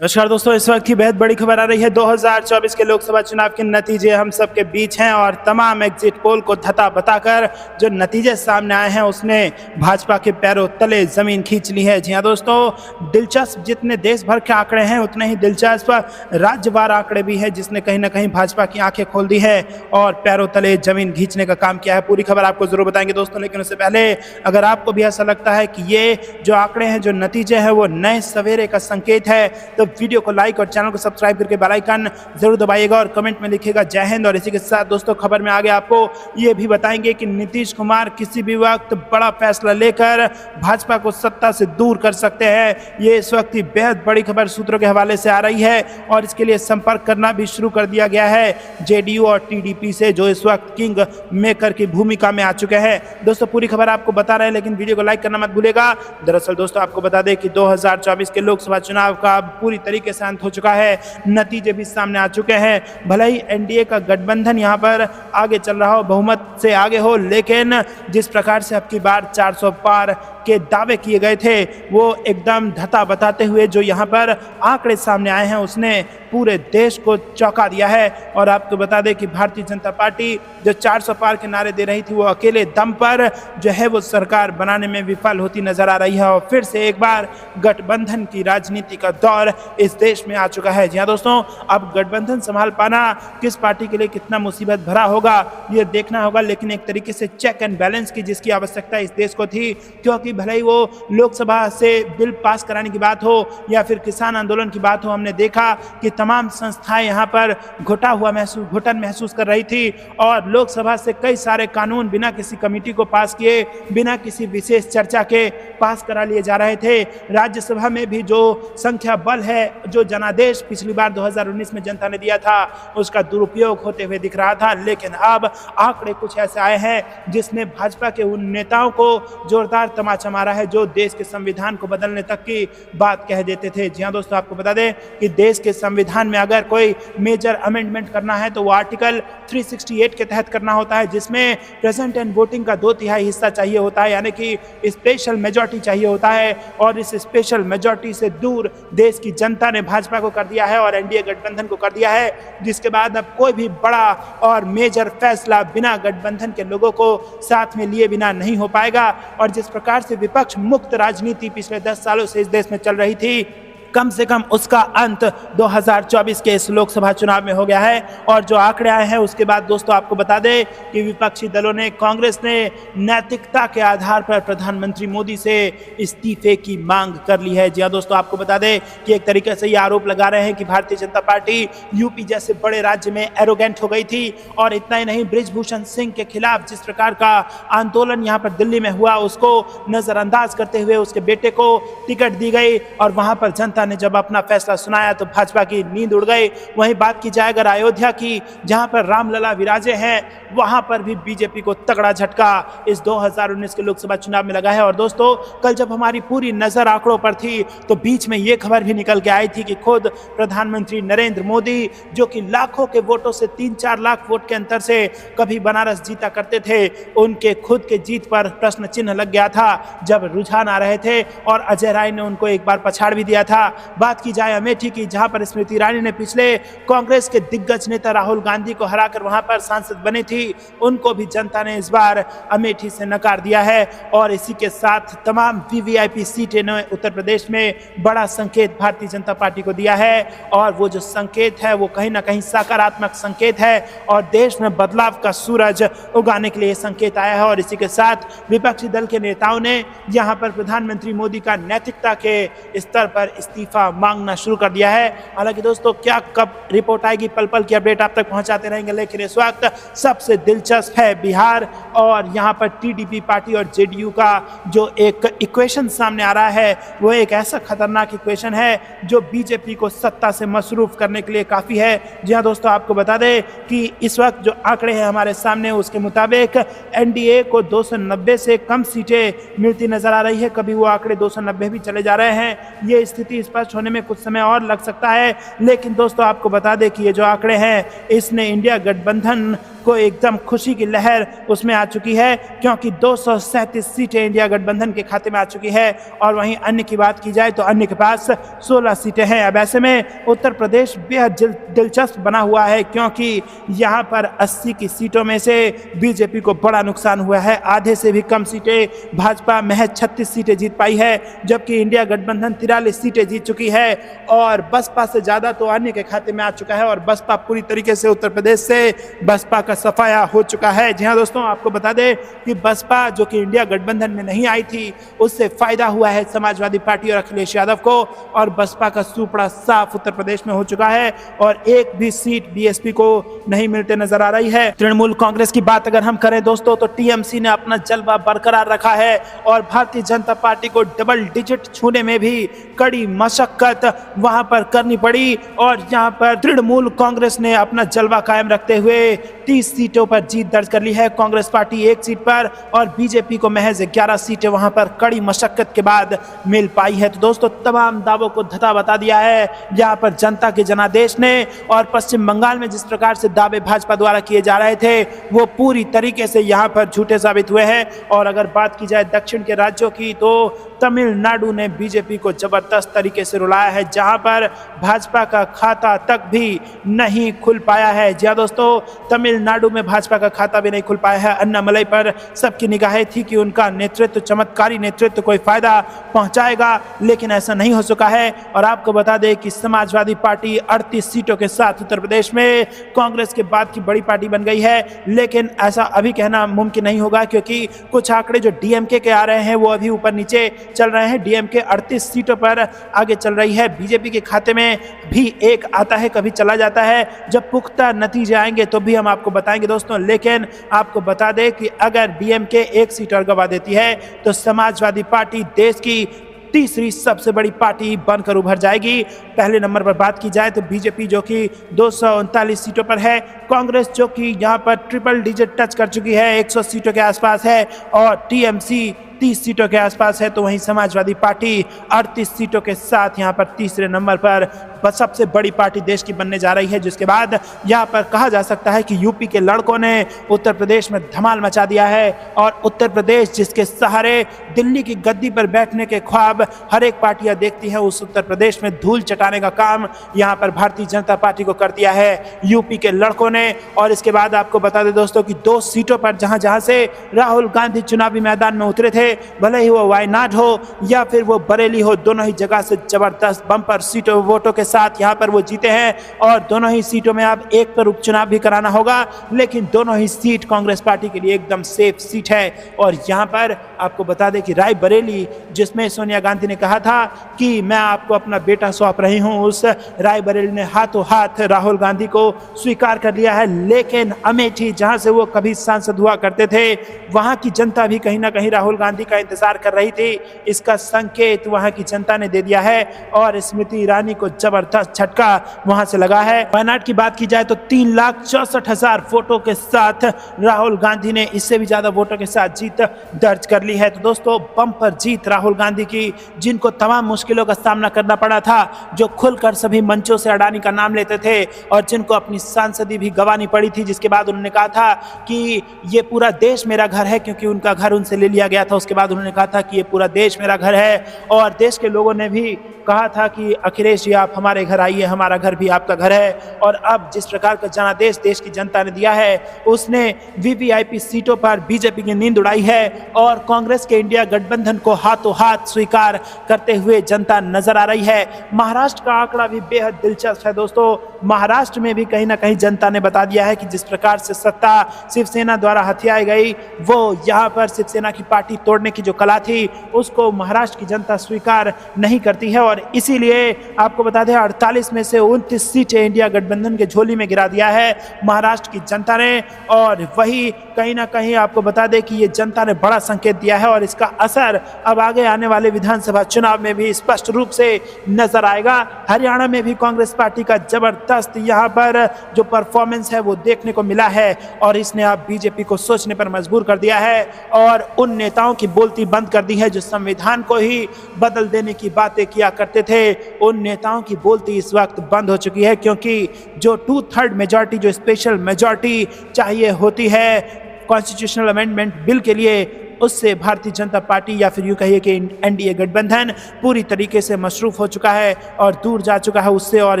नमस्कार दोस्तों, इस वक्त की बेहद बड़ी खबर आ रही है। 2024 के लोकसभा चुनाव के नतीजे हम सबके बीच हैं और तमाम एग्जिट पोल को धता बताकर जो नतीजे सामने आए हैं उसने भाजपा के पैरों तले जमीन खींच ली है। जी हां दोस्तों, दिलचस्प जितने देश भर के आंकड़े हैं उतने ही दिलचस्प राज्यवार आंकड़े भी हैं जिसने कहीं ना कहीं भाजपा की आंखें खोल दी है और पैरों तले जमीन खींचने का काम किया है। पूरी खबर आपको जरूर बताएंगे दोस्तों, लेकिन उससे पहले अगर आपको भी ऐसा लगता है कि ये जो आंकड़े हैं, जो नतीजे हैं, वो नए सवेरे का संकेत है तो वीडियो को लाइक और चैनल को सब्सक्राइब करके बेल आइकन जरूर दबाइएगा और कमेंट में लिखिएगा जय हिंद। और इसी के साथ दोस्तों खबर में आगे आपको ये भी बताएंगे कि नीतीश कुमार किसी भी वक्त बड़ा फैसला लेकर भाजपा को सत्ता से दूर कर सकते हैं। ये इस वक्त की बेहद बड़ी खबर सूत्रों के हवाले से आ रही है और इसके लिए संपर्क करना भी शुरू कर दिया गया है जेडीयू और टीडीपी से, जो इस वक्त किंग मेकर की भूमिका में आ चुके हैं। दोस्तों पूरी खबर आपको बता रहे हैं, लेकिन वीडियो को लाइक करना मत भूलेगा। दरअसल दोस्तों आपको बता दें कि 2024 के लोकसभा चुनाव का पूरी तरीके से अंत हो चुका है, नतीजे भी सामने आ चुके हैं। भले ही एनडीए का गठबंधन यहां पर आगे चल रहा हो, बहुमत से आगे हो, लेकिन जिस प्रकार से अब की बार 400 पार के दावे किए गए थे वो एकदम धता बताते हुए जो यहां पर आंकड़े सामने आए हैं उसने पूरे देश को चौंका दिया है। और आपको बता दें कि भारतीय जनता पार्टी जो 400 पार के नारे दे रही थी वो अकेले दम पर जो है वो सरकार बनाने में विफल होती नजर आ रही है और फिर से एक बार गठबंधन की राजनीति का दौर इस देश में आ चुका है। जी हाँ दोस्तों, अब गठबंधन संभाल पाना किस पार्टी के लिए कितना मुसीबत भरा होगा ये देखना होगा, लेकिन एक तरीके से चेक एंड बैलेंस की जिसकी आवश्यकता इस देश को थी, क्योंकि भले ही वो लोकसभा से बिल पास कराने की बात हो या फिर किसान आंदोलन की बात हो, हमने देखा कि तमाम संस्थाएं यहाँ पर घुटन महसूस कर रही थी और लोकसभा से कई सारे कानून बिना किसी कमेटी को पास किए, बिना किसी विशेष चर्चा के पास करा लिए जा रहे थे। राज्यसभा में भी जो संख्या बल है, जो जनादेश पिछली बार 2019 में जनता ने दिया था, उसका दुरुपयोग होते हुए दिख रहा था। लेकिन अब आंकड़े कुछ ऐसे आए हैं जिसने भाजपा के उन नेताओं को जोरदार तमाचा मारा है जो देश के संविधान को बदलने तक की बात कह देते थे। जी हाँ दोस्तों, आपको बता दें कि देश के संविधान में अगर कोई मेजर अमेंडमेंट करना है तो वो आर्टिकल 368 के तहत करना होता है, जिसमें प्रेजेंट एंड वोटिंग का 2/3 हिस्सा चाहिए होता है, यानी कि स्पेशल मेजॉरिटी चाहिए होता है। और इस स्पेशल मेजॉरिटी से दूर देश की जनता ने भाजपा को कर दिया है और एनडीए गठबंधन को कर दिया है, जिसके बाद अब कोई भी बड़ा और मेजर फैसला बिना गठबंधन के लोगों को साथ में लिए बिना नहीं हो पाएगा। और जिस प्रकार से विपक्ष मुक्त राजनीति पिछले 10 सालों से इस देश में चल रही थी, कम से कम उसका अंत 2024 के इस लोकसभा चुनाव में हो गया है। और जो आंकड़े आए हैं उसके बाद दोस्तों आपको बता दें कि विपक्षी दलों ने, कांग्रेस ने नैतिकता के आधार पर प्रधानमंत्री मोदी से इस्तीफे की मांग कर ली है। जी हाँ दोस्तों, आपको बता दें कि एक तरीके से ये आरोप लगा रहे हैं कि भारतीय जनता पार्टी यूपी जैसे बड़े राज्य में एरोगेंट हो गई थी। और इतना ही नहीं, बृजभूषण सिंह के खिलाफ जिस प्रकार का आंदोलन यहाँ पर दिल्ली में हुआ उसको नजरअंदाज करते हुए उसके बेटे को टिकट दी गई और वहां पर जनता ने जब अपना फैसला सुनाया तो भाजपा की नींद उड़ गई। वहीं बात की जाए अगर अयोध्या की, जहां पर रामलला विराजे हैं, वहां पर भी बीजेपी को तगड़ा झटका इस 2019 के लोकसभा चुनाव में लगा है। और दोस्तों कल जब हमारी पूरी नजर आंकड़ों पर थी तो बीच में यह खबर भी निकल के आई थी कि खुद प्रधानमंत्री नरेंद्र मोदी, जो कि लाखों के वोटों से 3-4 लाख वोट के अंतर से कभी बनारस जीता करते थे, उनके खुद के जीत पर प्रश्न चिन्ह लग गया था जब रुझान आ रहे थे और अजय राय ने उनको एक बार पछाड़ भी दिया था। बात की जाए अमेठी की, जहां पर स्मृति ईरानी ने पिछले कांग्रेस के दिग्गज नेता राहुल गांधी को हराकर वहां पर सांसद बनी थी, उनको भी जनता ने इस बार अमेठी से नकार दिया है। और इसी के साथ तमाम वीवीआईपी सीटें ने उत्तर प्रदेश में बड़ा संकेत भारतीय जनता पार्टी को दिया है और वो जो संकेत है वो कहीं ना कहीं सकारात्मक संकेत है और देश में बदलाव का सूरज उगाने के लिए संकेत आया है। और इसी के साथ विपक्षी दल के नेताओं ने यहां पर प्रधानमंत्री मोदी का नैतिकता के स्तर पर इस्तीफा मांगना शुरू कर दिया है। हालांकि दोस्तों क्या कब रिपोर्ट आएगी, पल पल की अपडेट आप तक पहुंचाते रहेंगे, लेकिन इस वक्त सबसे दिलचस्प है बिहार और यहां पर टीडीपी पार्टी और जेडीयू का जो एक इक्वेशन सामने आ रहा है वो एक ऐसा खतरनाक इक्वेशन है जो बीजेपी को सत्ता से मसरूफ करने के लिए काफी है। जी हाँ दोस्तों, आपको बता दें कि इस वक्त जो आंकड़े हैं हमारे सामने उसके मुताबिक एनडीए को 290 से कम सीटें मिलती नजर आ रही है, कभी वो आंकड़े 290 भी चले जा रहे हैं। ये स्थिति स्पष्ट होने में कुछ समय और लग सकता है, लेकिन दोस्तों आपको बता दें कि ये जो आंकड़े हैं इसने इंडिया गठबंधन को एकदम खुशी की लहर उसमें आ चुकी है, क्योंकि 237 सीटें इंडिया गठबंधन के खाते में आ चुकी है। और वहीं अन्य की बात की जाए तो अन्य के पास 16 सीटें हैं। अब ऐसे में उत्तर प्रदेश बेहद दिलचस्प बना हुआ है, क्योंकि यहाँ पर 80 की सीटों में से बीजेपी को बड़ा नुकसान हुआ है। आधे से भी कम सीटें भाजपा महज 36 सीटें जीत पाई है, जबकि इंडिया गठबंधन 43 सीटें जीत चुकी है और बसपा से ज़्यादा तो अन्य के खाते में आ चुका है। और बसपा पूरी तरीके से उत्तर प्रदेश से बसपा का सफाया हो चुका है। जी हाँ दोस्तों, आपको बता दें कि बसपा जो कि इंडिया गठबंधन में नहीं आई थी, उससे फायदा हुआ है समाजवादी पार्टी और अखिलेश यादव को, और बसपा का सुपड़ा साफ उत्तर प्रदेश में हो चुका है और एक भी सीट बीएसपी को नहीं मिलते नजर आ रही है। तृणमूल कांग्रेस की बात अगर हम करें दोस्तों, तो टीएमसी ने अपना जलवा बरकरार रखा है और भारतीय जनता पार्टी को डबल डिजिट छूने में भी कड़ी मशक्कत वहां पर करनी पड़ी और यहां पर तृणमूल कांग्रेस ने अपना जलवा कायम रखते हुए 30 सीटों पर जीत दर्ज कर ली है। कांग्रेस पार्टी 1 सीट पर और बीजेपी को महज 11 सीटें वहां पर कड़ी मशक्कत के बाद मिल पाई है। तो दोस्तों, तमाम दावों को धता बता दिया है यहाँ पर जनता के जनादेश ने। और पश्चिम बंगाल में जिस प्रकार से दावे भाजपा द्वारा किए जा रहे थे, वो पूरी तरीके से यहाँ पर झूठे साबित हुए हैं। और अगर बात की जाए दक्षिण के राज्यों की, तो तमिलनाडु ने बीजेपी को जबरदस्त तरीके से रुलाया है, जहां पर भाजपा का खाता तक भी नहीं खुल पाया है। जी दोस्तों, तमिलनाडु में भाजपा का खाता भी नहीं खुल पाया है। अन्नामलई पर सबकी निगाहें थी कि उनका नेतृत्व, चमत्कारी नेतृत्व कोई फायदा पहुंचाएगा, लेकिन ऐसा नहीं हो सका है। और आपको बता दें कि समाजवादी पार्टी 38 सीटों के साथ उत्तर प्रदेश में कांग्रेस के बाद की बड़ी पार्टी बन गई है, लेकिन ऐसा अभी कहना मुमकिन नहीं होगा, क्योंकि कुछ आंकड़े जो डीएमके के आ रहे हैं वो अभी ऊपर नीचे चल रहे हैं। डीएमके 38 सीटों पर आगे चल रही है, बीजेपी के खाते में भी एक आता है, कभी चला जाता है। जब पुख्ता नतीजे आएंगे तो भी हम आपको बताएंगे दोस्तों। लेकिन आपको बता दें कि अगर डीएमके 1 सीट और गंवा देती है तो समाजवादी पार्टी देश की तीसरी सबसे बड़ी पार्टी बनकर उभर जाएगी। पहले नंबर पर बात की जाए तो बीजेपी जो कि 239 सीटों पर है, कांग्रेस जो कि यहां पर ट्रिपल डिजिट टच कर चुकी है, 100 सीटों के आसपास है, और टीएमसी 30 सीटों के आसपास है। तो वहीं समाजवादी पार्टी 38 सीटों के साथ यहां पर तीसरे नंबर पर सबसे बड़ी पार्टी देश की बनने जा रही है। जिसके बाद यहां पर कहा जा सकता है कि यूपी के लड़कों ने उत्तर प्रदेश में धमाल मचा दिया है और उत्तर प्रदेश जिसके सहारे दिल्ली की गद्दी पर बैठने के ख्वाब हर एक पार्टियां देखती हैं, उस उत्तर प्रदेश में धूल चटाने का काम यहां पर भारतीय जनता पार्टी को कर दिया है यूपी के लड़कों ने। और इसके बाद आपको बता दें दोस्तों कि 2 सीटों पर जहां जहां से राहुल गांधी चुनावी मैदान में उतरे थे, भले ही वो वायनाड हो या फिर वो बरेली हो, दोनों ही जगह से जबरदस्त बम्पर सीटों वोटों के साथ यहां पर वो जीते हैं। और दोनों ही सीटों में अब एक पर उपचुनाव भी कराना होगा, लेकिन दोनों ही सीट कांग्रेस पार्टी के लिए एकदम सेफ सीट है। और यहां पर आपको बता दें कि रायबरेली, जिसमें सोनिया गांधी ने कहा था कि मैं आपको अपना बेटा सौंप रही हूं, उस रायबरेली ने हाथों हाथ राहुल गांधी को स्वीकार कर लिया है। लेकिन अमेठी, जहां से वो कभी सांसद हुआ करते थे, वहां की जनता भी कहीं ना कहीं राहुल गांधी का इंतजार कर रही थी। इसका संकेत वहां की जनता ने दे दिया है और स्मृति ईरानी को जबरदस्त झटका वहां से लगा है। वायनाड की बात की जाए तो 3,64,000 वोटों के साथ राहुल गांधी ने इससे भी ज्यादा वोटों के साथ जीत दर्ज कर ली है। तो दोस्तों, बम्पर जीत राहुल गांधी की, जिनको तमाम मुश्किलों का सामना करना पड़ा था, जो खुलकर सभी मंचों से अडानी का नाम लेते थे और जिनको अपनी सांसदी भी गंवानी पड़ी थी, जिसके बाद उन्होंने कहा था कि ये पूरा देश मेरा घर है, क्योंकि उनका घर उनसे ले लिया गया था। उसके बाद उन्होंने कहा था कि ये पूरा देश मेरा घर है, और देश के लोगों ने भी कहा था कि अखिलेश जी आप हमारे घर आइए, हमारा घर भी आपका घर है। और अब जिस प्रकार का जनादेश देश की जनता ने दिया है, उसने वीवीआईपी सीटों पर बीजेपी की नींद उड़ाई है और कांग्रेस के इंडिया गठबंधन को हाथों हाथ स्वीकार करते हुए जनता नजर आ रही है। महाराष्ट्र का आंकड़ा भी बेहद दिलचस्प है दोस्तों। महाराष्ट्र में भी कहीं ना कहीं जनता ने बता दिया है कि जिस प्रकार से सत्ता शिवसेना द्वारा हथियाई गई, वो यहाँ पर शिवसेना की पार्टी तोड़ने की जो कला थी, उसको महाराष्ट्र की जनता स्वीकार नहीं करती है। और इसीलिए आपको बता दें 48 में से 29 सीटें इंडिया गठबंधन के झोली में गिरा दिया है महाराष्ट्र की जनता ने। और वही कहीं ना कहीं आपको बता दें कि ये जनता ने बड़ा संकेत दिया है और इसका असर अब आगे आने वाले विधानसभा चुनाव में भी स्पष्ट रूप से नजर आएगा। हरियाणा में भी कांग्रेस पार्टी का जबरदस्त यहाँ पर जो परफॉर्मेंस है वो देखने को मिला है और इसने अब बीजेपी को सोचने पर मजबूर कर दिया है। और उन नेताओं की की बोलती बंद कर दी है। जो संविधान को ही बदल देने की बातें किया करते थे, उन नेताओं की बोलती इस वक्त बंद हो चुकी है, क्योंकि जो 2/3 मेजॉरिटी, जो स्पेशल मेजॉरिटी चाहिए होती है कॉन्स्टिट्यूशनल अमेंडमेंट बिल के लिए, उससे भारतीय जनता पार्टी या फिर यूं कहिए कि एनडीए गठबंधन पूरी तरीके से मशरूफ हो चुका है और दूर जा चुका है उससे। और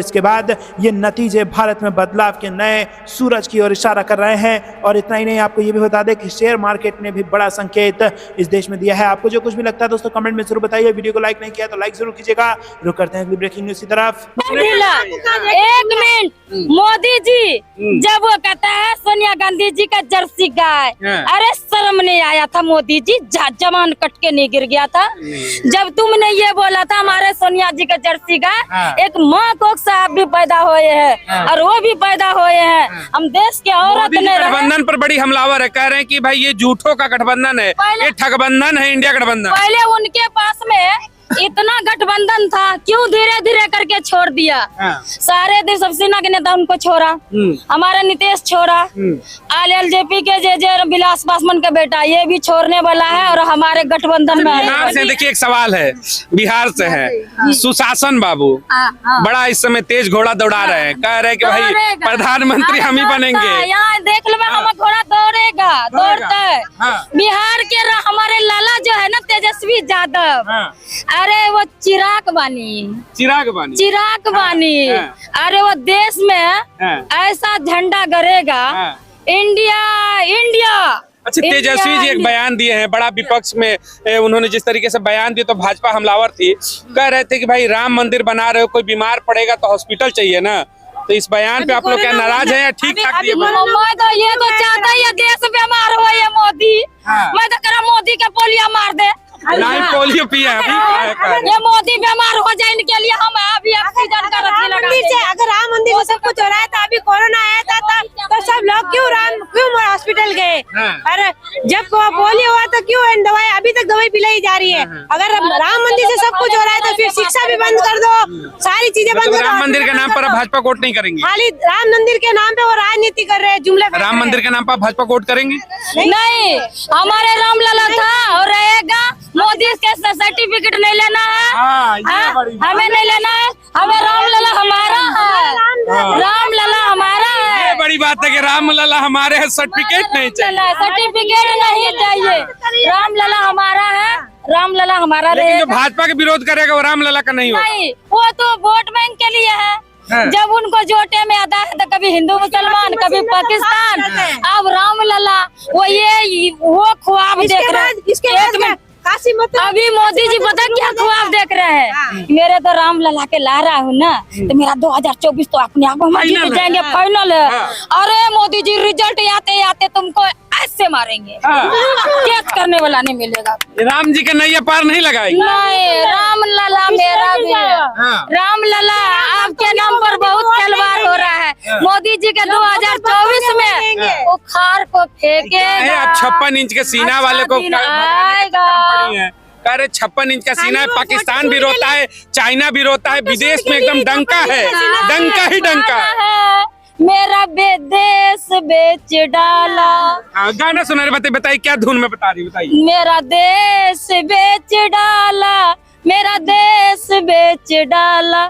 इसके बाद ये नतीजे भारत में बदलाव के नए सूरज की ओर इशारा कर रहे हैं। और इतना ही नहीं, आपको ये भी बता दें कि शेयर मार्केट ने भी बड़ा संकेत इस देश में दिया है। आपको जो कुछ भी लगता है दोस्तों कमेंट में जरूर बताइए। वीडियो को लाइक नहीं किया तो लाइक जरूर कीजिएगा। रुक करते हैं अगली ब्रेकिंग न्यूज की तरफ। 1 मिनट, मोदी जी जब वो कहता है सोनिया गांधी जी का जर्सी गाय, अरे शर्म नहीं आया था मोदी जी? जमान कट के नहीं गिर गया था जब तुमने ये बोला था हमारे सोनिया जी का जर्सी गाय? एक माँ कोख साहब भी पैदा हुए हैं और वो भी पैदा हुए हैं। हम देश के औरत ने गठबंधन पर बड़ी हमलावर है, कह रहे हैं कि भाई ये झूठों का गठबंधन है, ये ठगबंधन है, इंडिया गठबंधन। पहले उनके पास में इतना गठबंधन था, क्यों धीरे धीरे करके छोड़ दिया? सारे देश शिवसेना के नेता उनको छोड़ा, हमारा नीतीश छोड़ा, एलजेपी के जे विलास पासवान का बेटा ये भी छोड़ने वाला है और हमारे गठबंधन में बिहार से देखिए एक सवाल है, बिहार से है सुशासन बाबू, बड़ा इस समय तेज घोड़ा दौड़ा रहे हैं, कह रहे हैं कि भाई प्रधानमंत्री हम ही बनेंगे। यहाँ देख लो हम घोड़ा दौड़ेगा, दौड़ता है। बिहार के हमारे लाला जो है ना तेजस्वी यादव, अरे वो चिराग बानी, अरे वो देश में ऐसा झंडा गरेगा, इंडिया। अच्छा, तेजस्वी जी एक बयान दिए हैं, बड़ा विपक्ष में उन्होंने जिस तरीके से बयान दिया तो भाजपा हमलावर थी, कह रहे थे कि भाई राम मंदिर बना रहे हो, कोई बीमार पड़ेगा तो हॉस्पिटल चाहिए ना। तो इस बयान पे आप लोग क्या नाराज हैं या ठीक ठाक? ये तो चाहता है देश बीमार हो ये मोदी, मैं तो कह मोदी के पोलियो मार दे। नहीं, पोलियो पिया अभी। ये मोदी बीमार हो जाए इनके लिए हम अभी ऑक्सीजन का रस्सी लगा देंगे। अगर राम मंदिर में सब कुछ हो रहा है तो अभी कोरोना आया था तो सब लोग क्यों हॉस्पिटल गए? अरे जब पोलियो हुआ तो क्यों दवाई अभी तक दवाई पिलाई जा रही है? अगर राम मंदिर से सब कुछ हो रहा है तो फिर शिक्षा भी बंद कर दो, सारी चीजें बंद कर दो। राम मंदिर के नाम पर भाजपा वोट नहीं करेंगे? खाली राम मंदिर के नाम पे वो राजनीति कर रहे हैं, जुमले। राम मंदिर के नाम पर भाजपा वोट करेंगे? नहीं, हमारे रामलला था और रहेगा। मोदी के सर्टिफिकेट नहीं लेना है, हमें नहीं लेना है, हमें रामलला हमारा है, रामलला हमारा है। ये बड़ी बात है कि रामलला हमारे है, सर्टिफिकेट नहीं चाहिए, सर्टिफिकेट नहीं चाहिए, रामलला हमारा है, रामलला हमारा रहेगा। जो भाजपा के विरोध करेगा वो रामलला का नहीं होगा। नहीं, वो तो वोट बैंक के लिए है। जब उनको जोटे में आता है तो कभी हिंदू मुसलमान, कभी पाकिस्तान, अब रामलला वो ख्वाब देख रहे हैं। अभी मोदी जी पता क्या ख्वाब देख रहे हैं? मेरे तो रामलला के लारा हूँ ना, तो मेरा 2024 तो अपने आप हम जीत जाएंगे, फाइनल है। अरे मोदी जी रिजल्ट आते आते तुमको ऐसे मारेंगे, कैच करने वाला नहीं मिलेगा। राम जी के नैया पार नहीं लगाएंगे। नहीं, रामलला मेरा भी है। रामलला आपके नाम पर बहुत खिलवाड़ हो रहा है। मोदी जी के 2024 में उखाड़ को फेंकेगा। 56 इंच के सीना वाले को आएगा। कह रहे 56 इंच का सीना है, पाकिस्तान भी रोता है, चाइना भी रोता है, विदेश में एकदम डंका है, डंका ही डंका है। मेरा देश बेच डाला। गाना सुना रहे, बताइए क्या धुन में बता रही, बताइए। मेरा देश बेच डाला, मेरा देश बेच डाला,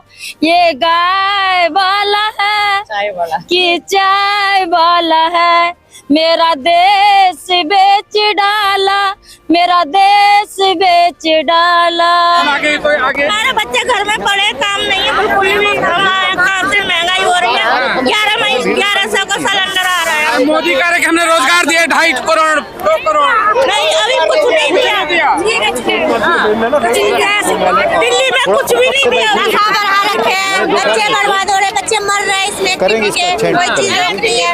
ये गाय वाला है कि चाय वाला है। मेरा देश बेच डाला, मेरा देश बेच डाला। आगे कोई आगे? हमारे बच्चे घर में पड़े, काम नहीं है बिल्कुल भी, हमारे काम से महंगाई हो रही है। 1100 का सिलेंडर आ रहा है। मोदी कह रहे कि हमने रोजगार दिया 2.5 करोड़ 2 करोड़। नहीं, अभी कुछ नहीं दिया। दिल्ली में कुछ भी नहीं दिया। बच्चे बर्बाद हो रहे, बच्चे मर रहे हैं, इसमें कोई चीज नहीं है।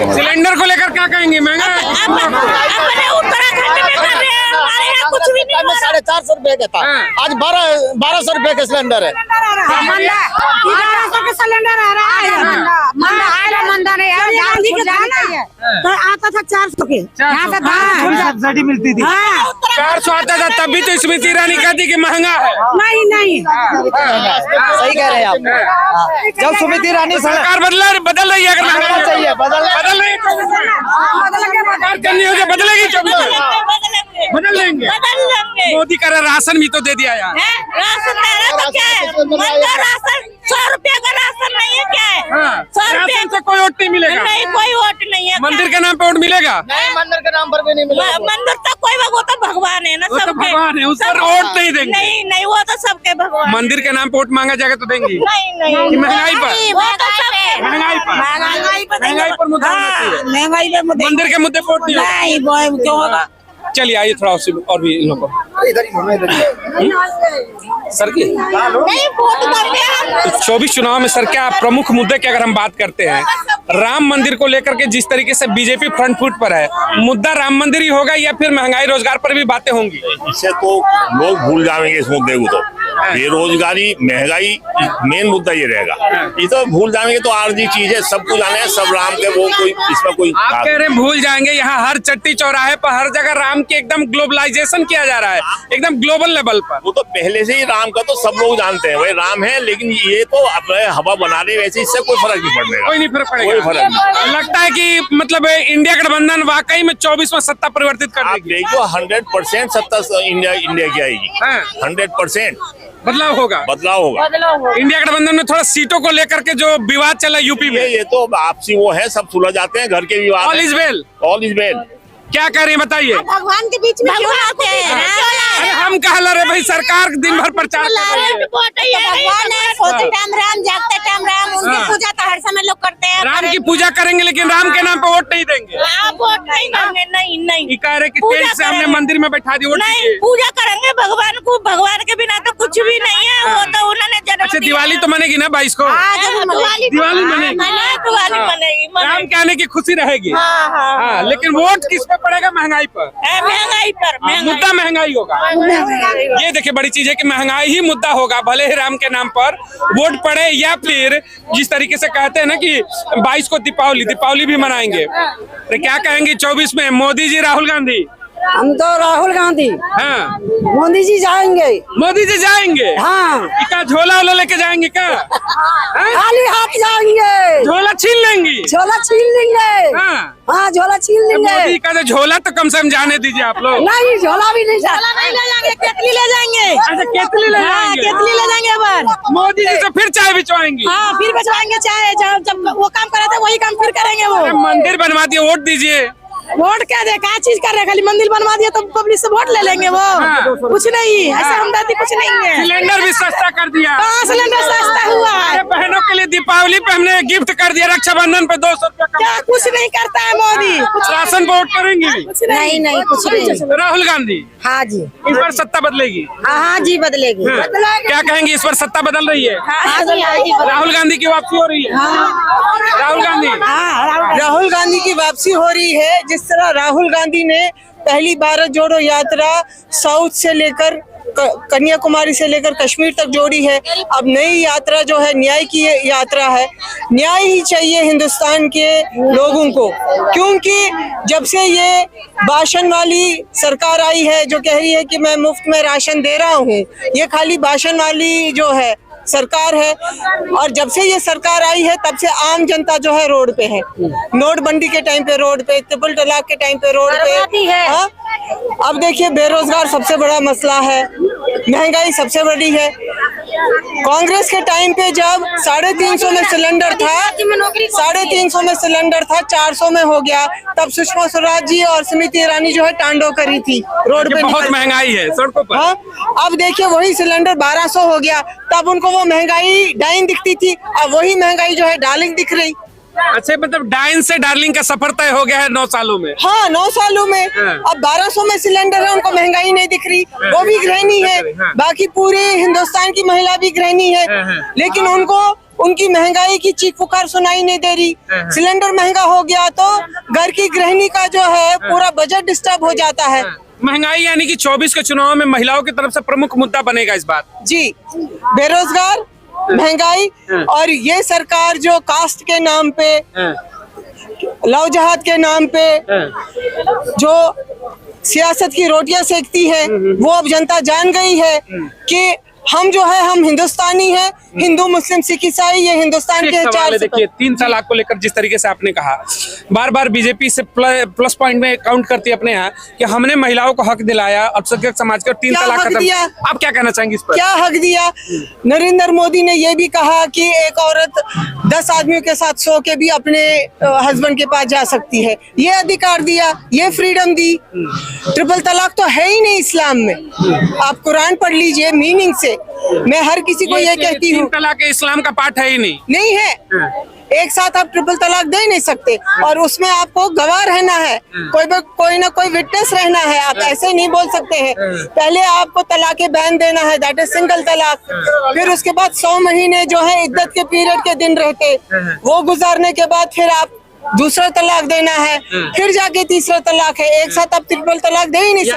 सिलेंडर को लेकर क्या कहेंगे? महंगा अपने उत्तराखंड में कर रहे हैं, हमारे यहाँ कुछ भी नहीं। 450 रुपए का था, आज 1200 रुपए का सिलेंडर है। 1200 का सिलेंडर आ रहा है। मंदा नहीं है, गांधी के तो आता था 400 के, यहाँ से सब्सिडी मिलती थी। 400 आता था, तब भी तो स्मृति ईरानी कहती कि महंगा है। नहीं सही कह रहे हैं आप। जब स्मृति ईरानी सरकार बदल रही है, अगर महंगा चाहिए बदल रही है, सरकार करनी हो बदलेगी। बदल देंगे। बदल देंगे। मोदी का राशन भी तो दे दिया यार। राशन दे रहा तो क्या है, महंगा राशन, 100 रुपया का राशन नहीं है क्या है? हाँ, 100 रुपया राशन से कोई वोट नहीं मिलेगा। नहीं, कोई वोट नहीं है। मंदिर के नाम पे वोट मिलेगा। मंदिर के नाम पर भी नहीं मिलेगा। मंदिर तो कोई वो तो भगवान है ना, वो तो सबके भगवान है, उस पर वोट नहीं देंगे। नहीं नहीं, वो तो सबके भगवान। मंदिर के नाम पे वोट मांगा जाएगा तो देंगी। नहीं नहीं, कि महंगाई पर? वो तो सबके महंगाई पर? महंगाई पर मुद्दा होना चाहिए। महंगाई पे मुद्दे मंदिर के मुद्दे पे वोट नहीं होगा। नहीं, वो क्यों होगा? चलिए आइए थोड़ा और भी इन लोगों को सर की नहीं, वोट करते हैं। तो 24 चुनाव में सर क्या प्रमुख मुद्दे की अगर हम बात करते हैं, राम मंदिर को लेकर के जिस तरीके से बीजेपी फ्रंट फुट पर है, मुद्दा राम मंदिर ही होगा या फिर महंगाई रोजगार पर भी बातें होंगी? इससे तो लोग भूल जाएंगे इस मुद्दे को। तो बेरोजगारी, महंगाई मेन मुद्दा ये रहेगा। ये तो भूल जाएंगे तो आर्जी चीज है, सब कुछ जाने सब राम के, वो कोई इसमें कोई आप कह रहे हैं भूल जाएंगे। यहाँ हर चट्टी चौराहे पर हर जगह राम की एकदम ग्लोबलाइजेशन किया जा रहा है, एकदम ग्लोबल लेवल पर। वो तो पहले से ही राम का तो सब लोग जानते हैं, भाई राम है, लेकिन ये तो अपने हवा बना रहे, वैसे इससे कोई फर्क नहीं पड़ेगा। कोई नहीं फर्क पड़ेगा। कोई फर्क नहीं। लगता है कि मतलब इंडिया गठबंधन वाकई में 24 में सत्ता परिवर्तित कर आप देगी। देखो 100% सत्ता इंडिया की आएगी। हाँ। 100% बदलाव होगा। बदलाव होगा। इंडिया गठबंधन में थोड़ा सीटों को लेकर के जो विवाद चला यूपी में, ये तो आपसी वो है, सब सुलझ जाते हैं, घर के विवाद। All is well. All is well. क्या कह रही है बताइए? भगवान के बीच में क्यों आते हैं? अरे हम कहा ला रहे भाई, सरकार दिन भर प्रचार कर रही है। भगवान है, सोते टाइम राम, जागते टाइम राम, उनकी पूजा तो हर समय लोग करते हैं। राम की पूजा करेंगे लेकिन राम के नाम पे वोट नहीं देंगे। आप वोट नहीं देंगे? नहीं नहीं, ये कह रहे कि पूजा तेज से हमने करेंगे। मंदिर में बैठा दी वोट नहीं, दीजिए। पूजा करेंगे भगवान को, भगवान के बिना तो कुछ भी नहीं है। वो तो उन्होंने जन्म अच्छा दिया। दिवाली तो मनेगी ना 22 को? दिवाली दिवाली मनेगी। दिवाली मनेगी। राम के आने की खुशी रहेगी। हाँ, हाँ, हाँ, लेकिन वोट किस पे पड़ेगा? महंगाई पर। महंगाई पर। मुद्दा महंगाई होगा। ये देखिए बड़ी चीज है कि महंगाई ही मुद्दा होगा, भले ही राम के नाम पर वोट पड़े, या फिर जिस तरीके से कहते हैं ना कि 22 को दीपावली भी मनाएंगे। तो क्या कहेंगे 24 में, मोदी जी राहुल गांधी? हम तो राहुल गांधी। हाँ, मोदी जी जाएंगे। मोदी जी जाएंगे। हाँ, क्या झोला वोला लेके जाएंगे क्या? खाली हाथ जाएंगे। झोला छीन लेंगी? झोला छीन लेंगे। हाँ, हाँ, झोला छीन लेंगे। मोदी का जो झोला तो कम से कम जाने दीजिए आप लोग। नहीं, झोला भी नहीं झोला नहीं ले जाएंगे, केतली ले जाएंगे। अच्छा केतली ले हाँ, जाएंगे। केतली ले जाएंगे अब। मोदी जी से फिर चाय बिचवाएंगी। हाँ, फिर बचवाएंगे चाहे, जब वो काम करे थे वही काम फिर करेंगे वो। अरे मंदिर बनवा दिए, वोट दीजिए। वोट क्या दे, क्या चीज कर रहे हैं? खाली मंदिर बनवा दिया तो पब्लिक से वोट ले लेंगे वो। हाँ। कुछ नहीं, ऐसे हमदर्दी कुछ नहीं है। सिलेंडर भी सस्ता कर दिया। कहाँ सिलेंडर सस्ता हुआ है? अरे बहनों के लिए दीपावली पे हमने गिफ्ट कर दिया, रक्षाबंधन पे 200 रुपया कम। क्या कुछ नहीं करता है मोदी? राशन वोट करेंगी? नहीं नहीं, कुछ नहीं। राहुल गांधी हाँ जी, इस बार सत्ता बदलेगी? हाँ जी, बदलेगी। क्या कहेंगे, इस बार सत्ता बदल रही है? हाँ जी, हाँ जी। राहुल गांधी की वापसी हो रही है? राहुल गांधी। राहुल गांधी की वापसी हो रही है। जिस तरह राहुल गांधी ने पहली भारत जोड़ो यात्रा साउथ से लेकर कन्याकुमारी से लेकर कश्मीर तक जोड़ी है, अब नई यात्रा जो है न्याय की यात्रा है। न्याय ही चाहिए हिंदुस्तान के लोगों को, क्योंकि जब से ये भाषण वाली सरकार आई है जो कह रही है कि मैं मुफ्त में राशन दे रहा हूँ, ये खाली भाषण वाली जो है सरकार है। और जब से ये सरकार आई है तब से आम जनता जो है रोड पे है। नोटबंदी के टाइम पे रोड पे, ट्रिपल तलाक के टाइम पे रोड पे है। हाँ? अब देखिए बेरोजगार सबसे बड़ा मसला है, महंगाई सबसे बड़ी है। कांग्रेस के टाइम पे जब 350 में सिलेंडर था, 350 में सिलेंडर था, 400 में हो गया, तब सुषमा स्वराज जी और स्मृति ईरानी जो है टांडो करी थी रोड पे। बहुत महंगाई है सड़कों पर। हाँ, अब देखिए वही सिलेंडर 1200 हो गया, तब उनको वो महंगाई डाइन दिखती थी, अब वही महंगाई जो है डार्लिंग दिख रही। अच्छा मतलब डाइन से डार्लिंग का सफर तय हो गया है 9 सालों में। हाँ, 9 सालों में। हाँ। अब 1200 में सिलेंडर है, उनको महंगाई नहीं दिख रही। वो भी गृहिणी है, हाँ। बाकी पूरे हिंदुस्तान की महिला भी गृहिणी है, हाँ। लेकिन उनको उनकी महंगाई की चीख पुकार सुनाई नहीं दे रही। हाँ। सिलेंडर महंगा हो गया तो घर की गृहिणी का जो है पूरा बजट डिस्टर्ब हो जाता है। महंगाई यानी कि 24 के चुनाव में महिलाओं की तरफ से प्रमुख मुद्दा बनेगा इस बार। जी, बेरोजगार, महंगाई, और ये सरकार जो कास्ट के नाम पे, लव जहाद के नाम पे जो सियासत की रोटियां सेकती है, वो अब जनता जान गई है कि हम जो है हम हिंदुस्तानी हैं, हिंदू मुस्लिम सिख ईसाई ये हिंदुस्तान के एक सवाल चार है, देखिए 3 तलाक को लेकर जिस तरीके से आपने कहा, बार बार बीजेपी से प्लस पॉइंट में काउंट करती है अपने यहाँ कि हमने महिलाओं को हक दिलाया अल्पसंख्यक समाज के, और 3 क्या तलाक हक खत्म। दिया? आप क्या कहना चाहेंगे इस पर? क्या हक दिया? नरेंद्र मोदी ने ये भी कहा कि एक औरत 10 आदमियों के साथ सो के भी अपने हस्बैंड के पास जा सकती है, ये अधिकार दिया, ये फ्रीडम दी। ट्रिपल तलाक तो है ही नहीं इस्लाम में, आप कुरान पढ़ लीजिए मीनिंग से। मैं हर किसी को ये कहती 3 हूँ तलाक इस्लाम का पार्ट है ही नहीं है। एक साथ आप ट्रिपल तलाक दे नहीं सकते, और उसमें आपको गवाह रहना है, कोई ना कोई विटनेस रहना है। आप ऐसे नहीं बोल सकते हैं। पहले आपको तलाक बैन देना है, दैट इज सिंगल तलाक। फिर उसके बाद 100 महीने जो है इद्दत के पीरियड के दिन रहते, वो गुजारने के बाद फिर आप दूसरा तलाक देना है, फिर जाके तीसरा तलाक है। एक साथ आप ट्रिपल तलाक दे ही नहीं सकते।